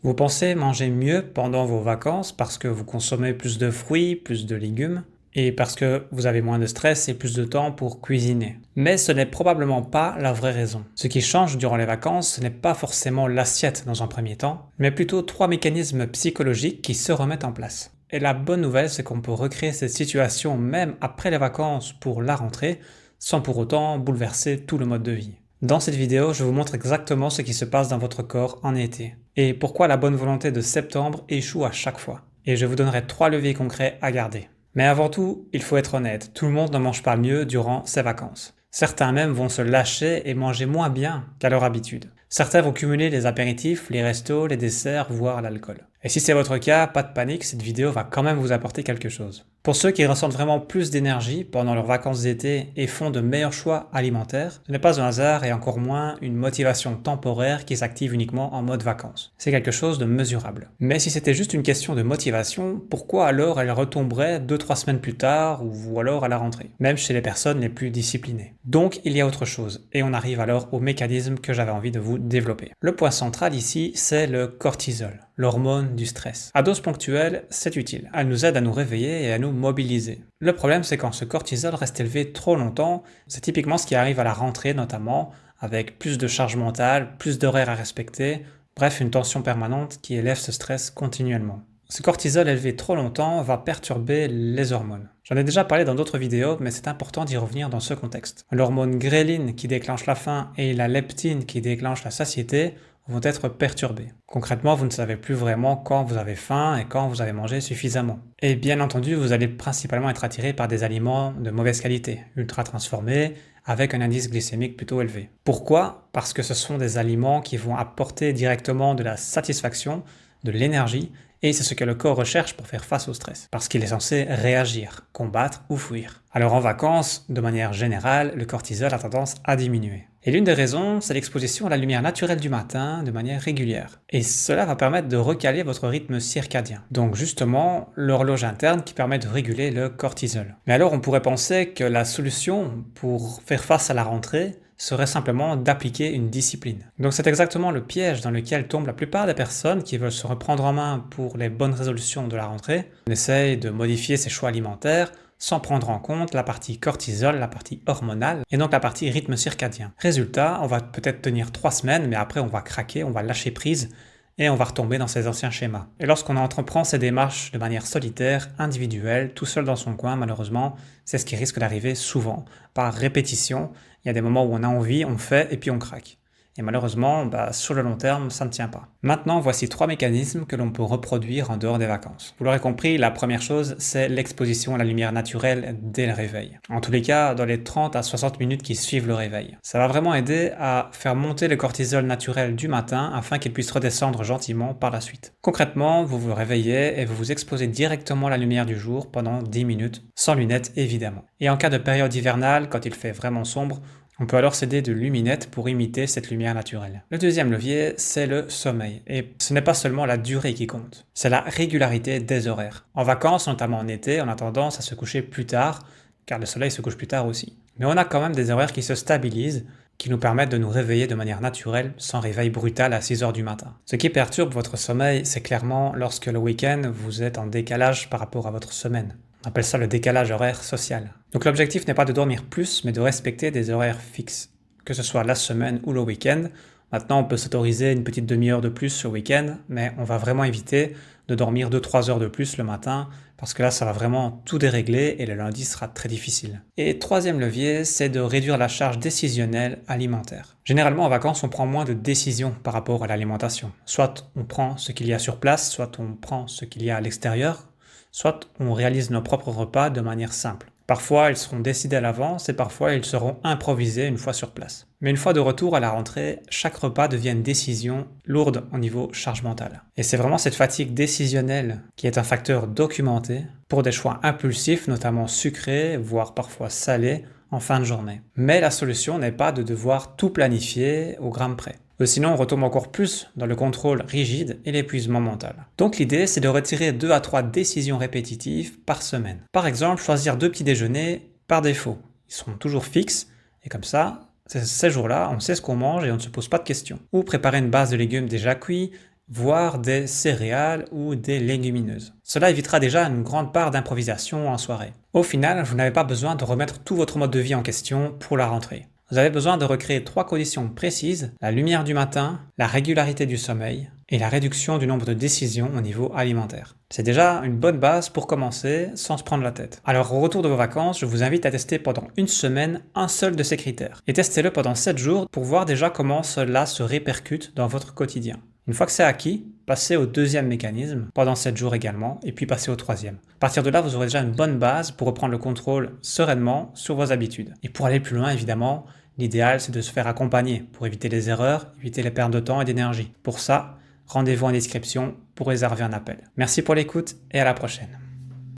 Vous pensez manger mieux pendant vos vacances parce que vous consommez plus de fruits, plus de légumes, et parce que vous avez moins de stress et plus de temps pour cuisiner. Mais ce n'est probablement pas la vraie raison. Ce qui change durant les vacances, ce n'est pas forcément l'assiette dans un premier temps, mais plutôt trois mécanismes psychologiques qui se remettent en place. Et la bonne nouvelle, c'est qu'on peut recréer cette situation même après les vacances pour la rentrée, sans pour autant bouleverser tout le mode de vie. Dans cette vidéo, je vous montre exactement ce qui se passe dans votre corps en été et pourquoi la bonne volonté de septembre échoue à chaque fois. Et je vous donnerai 3 leviers concrets à garder. Mais avant tout, il faut être honnête, tout le monde ne mange pas mieux durant ses vacances. Certains même vont se lâcher et manger moins bien qu'à leur habitude. Certains vont cumuler les apéritifs, les restos, les desserts, voire l'alcool. Et si c'est votre cas, pas de panique, cette vidéo va quand même vous apporter quelque chose. Pour ceux qui ressentent vraiment plus d'énergie pendant leurs vacances d'été et font de meilleurs choix alimentaires, ce n'est pas un hasard et encore moins une motivation temporaire qui s'active uniquement en mode vacances. C'est quelque chose de mesurable. Mais si c'était juste une question de motivation, pourquoi alors elle retomberait 2-3 semaines plus tard ou alors à la rentrée, même chez les personnes les plus disciplinées? Donc il y a autre chose, et on arrive alors au mécanisme que j'avais envie de vous développer. Le point central ici, c'est le cortisol, l'hormone du stress. À dose ponctuelle, c'est utile. Elle nous aide à nous réveiller et à nous mobiliser. Le problème, c'est quand ce cortisol reste élevé trop longtemps, c'est typiquement ce qui arrive à la rentrée notamment, avec plus de charge mentale, plus d'horaires à respecter, bref, une tension permanente qui élève ce stress continuellement. Ce cortisol élevé trop longtemps va perturber les hormones. J'en ai déjà parlé dans d'autres vidéos, mais c'est important d'y revenir dans ce contexte. L'hormone gréline qui déclenche la faim et la leptine qui déclenche la satiété vont être perturbés. Concrètement, vous ne savez plus vraiment quand vous avez faim et quand vous avez mangé suffisamment. Et bien entendu, vous allez principalement être attiré par des aliments de mauvaise qualité, ultra transformés, avec un indice glycémique plutôt élevé. Pourquoi? Parce que ce sont des aliments qui vont apporter directement de la satisfaction, de l'énergie, et c'est ce que le corps recherche pour faire face au stress, parce qu'il est censé réagir, combattre ou fuir. Alors en vacances, de manière générale, le cortisol a tendance à diminuer. Et l'une des raisons, c'est l'exposition à la lumière naturelle du matin de manière régulière. Et cela va permettre de recaler votre rythme circadien. Donc justement, l'horloge interne qui permet de réguler le cortisol. Mais alors on pourrait penser que la solution pour faire face à la rentrée serait simplement d'appliquer une discipline. Donc c'est exactement le piège dans lequel tombent la plupart des personnes qui veulent se reprendre en main pour les bonnes résolutions de la rentrée. On essaye de modifier ses choix alimentaires sans prendre en compte la partie cortisol, la partie hormonale, et donc la partie rythme circadien. Résultat, on va peut-être tenir 3 semaines, mais après on va craquer, on va lâcher prise, et on va retomber dans ses anciens schémas. Et lorsqu'on entreprend ces démarches de manière solitaire, individuelle, tout seul dans son coin, malheureusement, c'est ce qui risque d'arriver souvent. Par répétition, il y a des moments où on a envie, on fait, et puis on craque. Et malheureusement, sur le long terme, ça ne tient pas. Maintenant, voici 3 mécanismes que l'on peut reproduire en dehors des vacances. Vous l'aurez compris, la première chose, c'est l'exposition à la lumière naturelle dès le réveil. En tous les cas, dans les 30 à 60 minutes qui suivent le réveil. Ça va vraiment aider à faire monter le cortisol naturel du matin afin qu'il puisse redescendre gentiment par la suite. Concrètement, vous vous réveillez et vous vous exposez directement à la lumière du jour pendant 10 minutes, sans lunettes évidemment. Et en cas de période hivernale, quand il fait vraiment sombre, on peut alors s'aider de luminettes pour imiter cette lumière naturelle. Le deuxième levier, c'est le sommeil. Et ce n'est pas seulement la durée qui compte, c'est la régularité des horaires. En vacances, notamment en été, on a tendance à se coucher plus tard, car le soleil se couche plus tard aussi. Mais on a quand même des horaires qui se stabilisent, qui nous permettent de nous réveiller de manière naturelle, sans réveil brutal à 6 heures du matin. Ce qui perturbe votre sommeil, c'est clairement lorsque le week-end, vous êtes en décalage par rapport à votre semaine. On appelle ça le décalage horaire social. Donc l'objectif n'est pas de dormir plus, mais de respecter des horaires fixes, que ce soit la semaine ou le week-end. Maintenant, on peut s'autoriser une petite demi-heure de plus le week-end, mais on va vraiment éviter de dormir 2-3 heures de plus le matin, parce que là, ça va vraiment tout dérégler et le lundi sera très difficile. Et troisième levier, c'est de réduire la charge décisionnelle alimentaire. Généralement, en vacances, on prend moins de décisions par rapport à l'alimentation. Soit on prend ce qu'il y a sur place, soit on prend ce qu'il y a à l'extérieur, soit on réalise nos propres repas de manière simple. Parfois, ils seront décidés à l'avance et parfois, ils seront improvisés une fois sur place. Mais une fois de retour à la rentrée, chaque repas devient une décision lourde au niveau charge mentale. Et c'est vraiment cette fatigue décisionnelle qui est un facteur documenté pour des choix impulsifs, notamment sucrés, voire parfois salés, en fin de journée. Mais la solution n'est pas de devoir tout planifier au gramme près. Sinon, on retombe encore plus dans le contrôle rigide et l'épuisement mental. Donc l'idée, c'est de retirer 2 à 3 décisions répétitives par semaine. Par exemple, choisir 2 petits déjeuners par défaut. Ils seront toujours fixes, et comme ça, ces jours-là, on sait ce qu'on mange et on ne se pose pas de questions. Ou préparer une base de légumes déjà cuits, voire des céréales ou des légumineuses. Cela évitera déjà une grande part d'improvisation en soirée. Au final, vous n'avez pas besoin de remettre tout votre mode de vie en question pour la rentrée. Vous avez besoin de recréer 3 conditions précises: la lumière du matin, la régularité du sommeil et la réduction du nombre de décisions au niveau alimentaire. C'est déjà une bonne base pour commencer sans se prendre la tête. Alors au retour de vos vacances, je vous invite à tester pendant une semaine un seul de ces critères. Et testez-le pendant 7 jours pour voir déjà comment cela se répercute dans votre quotidien. Une fois que c'est acquis, passez au deuxième mécanisme, pendant 7 jours également, et puis passez au troisième. À partir de là, vous aurez déjà une bonne base pour reprendre le contrôle sereinement sur vos habitudes. Et pour aller plus loin, évidemment, l'idéal c'est de se faire accompagner pour éviter les erreurs, éviter les pertes de temps et d'énergie. Pour ça, rendez-vous en description pour réserver un appel. Merci pour l'écoute et à la prochaine.